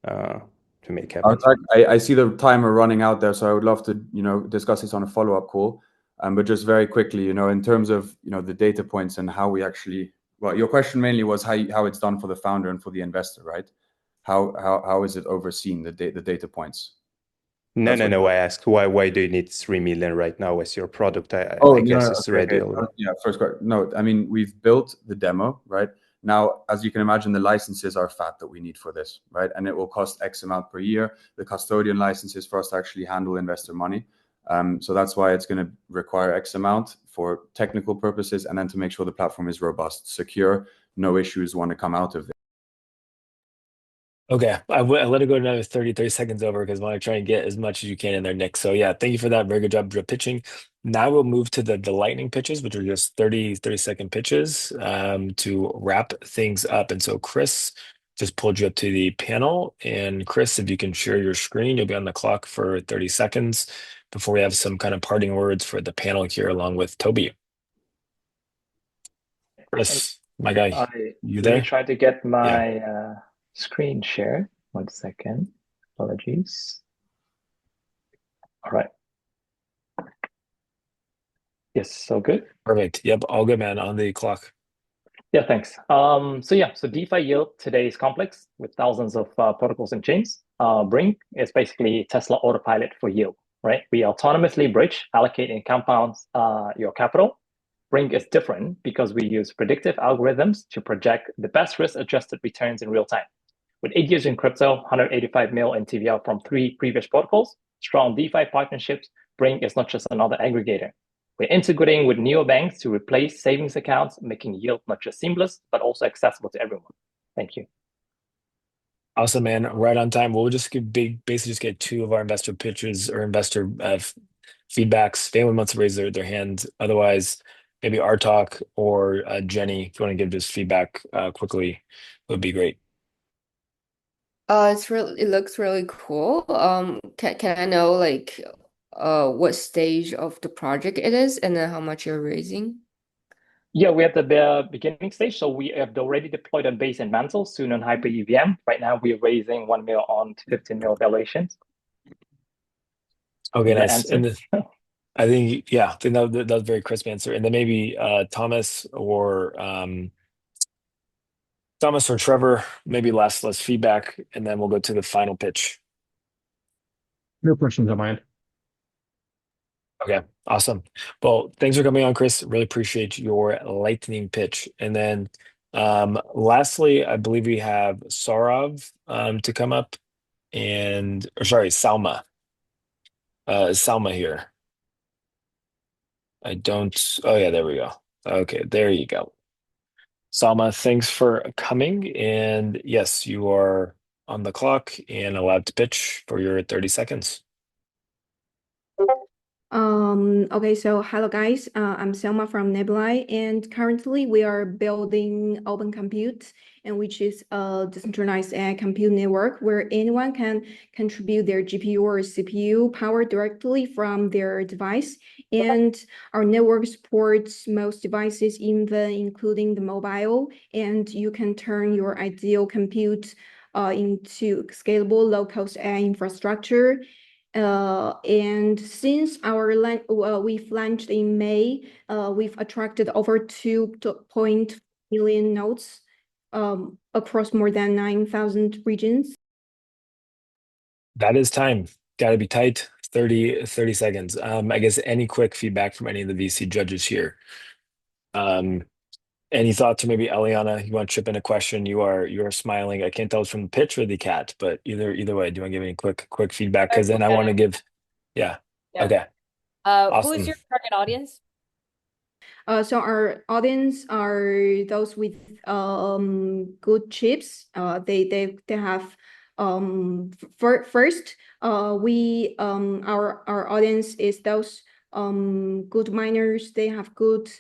Speaker 3: to make happen.
Speaker 14: I see the timer running out there, so I would love to discuss this on a follow-up call. But just very quickly, in terms of the data points and how we actually, well, your question mainly was how it's done for the founder and for the investor, right? How is it overseen, the data points?
Speaker 3: No. I asked why do you need 3 million right now as your product? I guess it's ready already.
Speaker 14: Yeah, first question. No, I mean, we've built the demo, right? Now, as you can imagine, the licenses are fat that we need for this, right? And it will cost X amount per year. The custodian licenses for us to actually handle investor money. So that's why it's going to require X amount for technical purposes and then to make sure the platform is robust, secure, no issues want to come out of it.
Speaker 1: Okay, I let it go another 30 seconds over because I want to try and get as much as you can in there, Nick. So yeah, thank you for that. Very good job pitching. Now we'll move to the lightning pitches, which are just 30-second pitches to wrap things up. And so Chris just pulled you up to the panel. And Chris, if you can share your screen, you'll be on the clock for 30 seconds before we have some kind of parting words for the panel here along with Toby. Chris, my guy, you
Speaker 15: Let
Speaker 1: there?
Speaker 15: me try to get my screen share. 1 second. Apologies. All right. Yes, so good.
Speaker 1: Perfect. Yep, all good, man. On the clock.
Speaker 15: Yeah, thanks. So DeFi yield today is complex with thousands of protocols and chains. Brink is basically Tesla autopilot for yield, right? We autonomously bridge, allocate, and compound your capital. Brink is different because we use predictive algorithms to project the best risk-adjusted returns in real time. With 8 years in crypto, 185 mil in TVL from 3 previous protocols, strong DeFi partnerships, Brink is not just another aggregator. We're integrating with neobanks to replace savings accounts, making yield not just seamless, but also accessible to everyone. Thank you.
Speaker 1: Awesome, man. Right on time. We'll just basically just get 2 of our investor pitches or investor feedbacks. If anyone wants to raise their hand, otherwise, maybe our talk or Jenny, if you want to give this feedback quickly, would be great.
Speaker 5: It looks really cool. Can I know like what stage of the project it is and then how much you're raising?
Speaker 15: Yeah, we're at the beginning stage. So we have already deployed on Base and Mantle, soon on Hyper EVM. Right now, we're raising 1 mil on 15 mil valuations.
Speaker 1: Okay,
Speaker 15: Does that
Speaker 1: nice.
Speaker 15: answer?
Speaker 1: And I think that was a very crisp answer. And then maybe Thomas or Trevor, maybe less feedback, and then we'll go to the final pitch.
Speaker 4: No questions on my end.
Speaker 1: Okay, awesome. Well, thanks for coming on, Chris. Really appreciate your lightning pitch. And then lastly, I believe we have Saurav to come up Salma. Salma here. Oh yeah, there we go. Okay, there you go. Salma, thanks for coming. And yes, you are on the clock and allowed to pitch for your 30 seconds.
Speaker 16: Okay, so hello guys, I'm Selma from Nebula, and currently we are building Open Compute, and which is a decentralized AI compute network where anyone can contribute their GPU or CPU power directly from their device. And our network supports most devices, even including the mobile, and you can turn your ideal compute into scalable low-cost AI infrastructure. And since we've launched in May, we've attracted over 2.0 million nodes across more than 9,000 regions.
Speaker 1: That is time. Got to be tight. 30 seconds. I guess any quick feedback from any of the VC judges here. Any thoughts, or maybe Eliana, you want to chip in a question? You are smiling. I can't tell it's from the pitch or the cat, but either way, do you want to give any quick feedback? Because then I want to give. Yeah. Okay.
Speaker 11: Who is
Speaker 1: Awesome.
Speaker 11: your target audience?
Speaker 16: So our audience are those with good chips. They have first we our audience is those good miners. They have good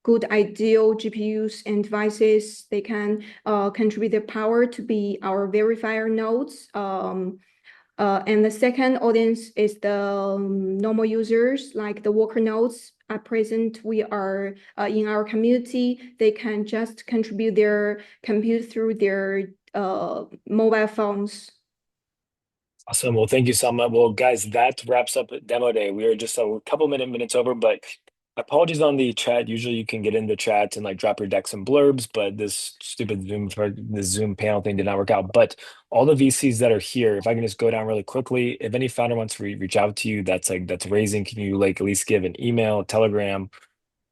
Speaker 16: good ideal GPUs and devices. They can contribute their power to be our verifier nodes. And the second audience is the normal users, like the worker nodes. At present, we are in our community. They can just contribute their compute through their mobile phones.
Speaker 1: Awesome. Well, thank you, Salma. Well, guys, that wraps up Demo Day. We are just a couple minutes over, but apologies on the chat. Usually you can get in the chat and like drop your decks and blurbs, but this stupid Zoom panel thing did not work out. But all the VCs that are here, if I can just go down really quickly, if any founder wants to reach out to you, that's raising, can you like at least give an email, Telegram,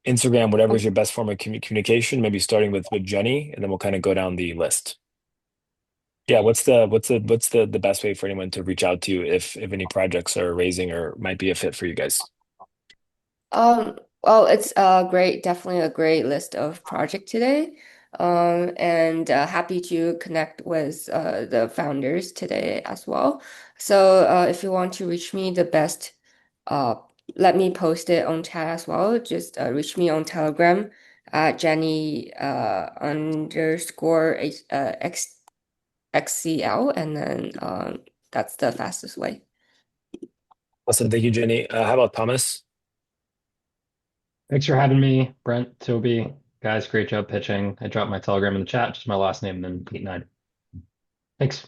Speaker 1: Instagram, whatever is your best form of communication, maybe starting with Jenny, and then we'll kind of go down the list. Yeah, what's the best way for anyone to reach out to you if any projects are raising or might be a fit for you guys?
Speaker 5: Well, it's definitely a great list of project today. And happy to connect with the founders today as well. So if you want to reach me, the best uh let me post it on chat as well. Just reach me on Telegram at Jenny underscore XCL, and then that's the fastest way.
Speaker 1: Awesome. Thank you, Jenny. How about Thomas?
Speaker 4: Thanks for having me, Brent, Toby. Guys, great job pitching. I dropped my Telegram in the chat, just my last name, then 89. Thanks.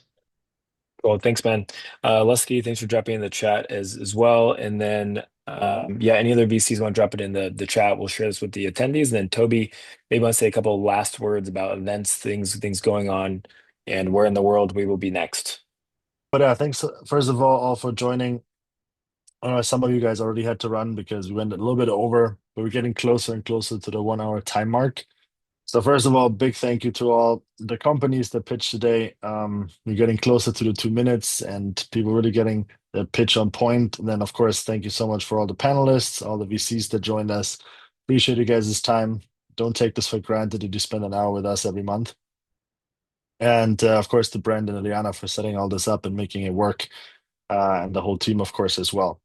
Speaker 1: Cool. Thanks, man. Lusky, thanks for dropping in the chat as well. And then, yeah, any other VCs want to drop it in the chat, we'll share this with the attendees. And then Toby, maybe want to say a couple of last words about events, things going on, and where in the world we will be next.
Speaker 17: But thanks first of all for joining. I know some of you guys already had to run because we went a little bit over, but we're getting closer and closer to the 1 hour time mark. So first of all, big thank you to all the companies that pitched today. We're getting closer to the 2 minutes and people really getting their pitch on point. And then of course, thank you so much for all the panelists, all the VCs that joined us. Appreciate you guys' time. Don't take this for granted that you spend an hour with us every month. And of course, to Brandon and Liana for setting all this up and making it work, and the whole team, of course, as well.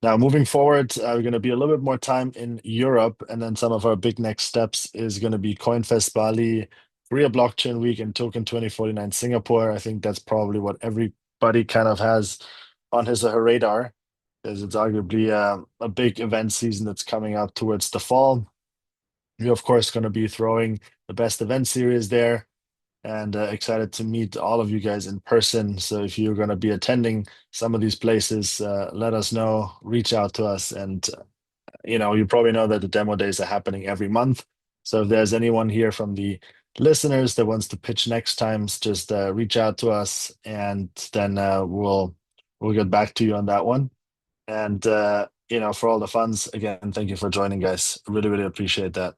Speaker 17: Now, moving forward, we're going to be a little bit more time in Europe, and then some of our big next steps is going to be CoinFest Bali, Korea Blockchain Week, and Token 2049 Singapore. I think that's probably what everybody kind of has on his or her radar, because it's arguably a big event season that's coming up towards the fall. We're, of course, going to be throwing the best event series there, and excited to meet all of you guys in person. So if you're going to be attending some of these places, let us know, reach out to us. And, you probably know that the demo days are happening every month. So if there's anyone here from the listeners that wants to pitch next times, just reach out to us and then we'll get back to you on that one. And, for all the funds, again, thank you for joining, guys. Really, really appreciate that.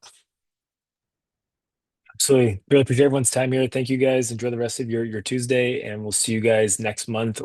Speaker 1: Absolutely. Really appreciate everyone's time here. Thank you guys. Enjoy the rest of your Tuesday, and we'll see you guys next month.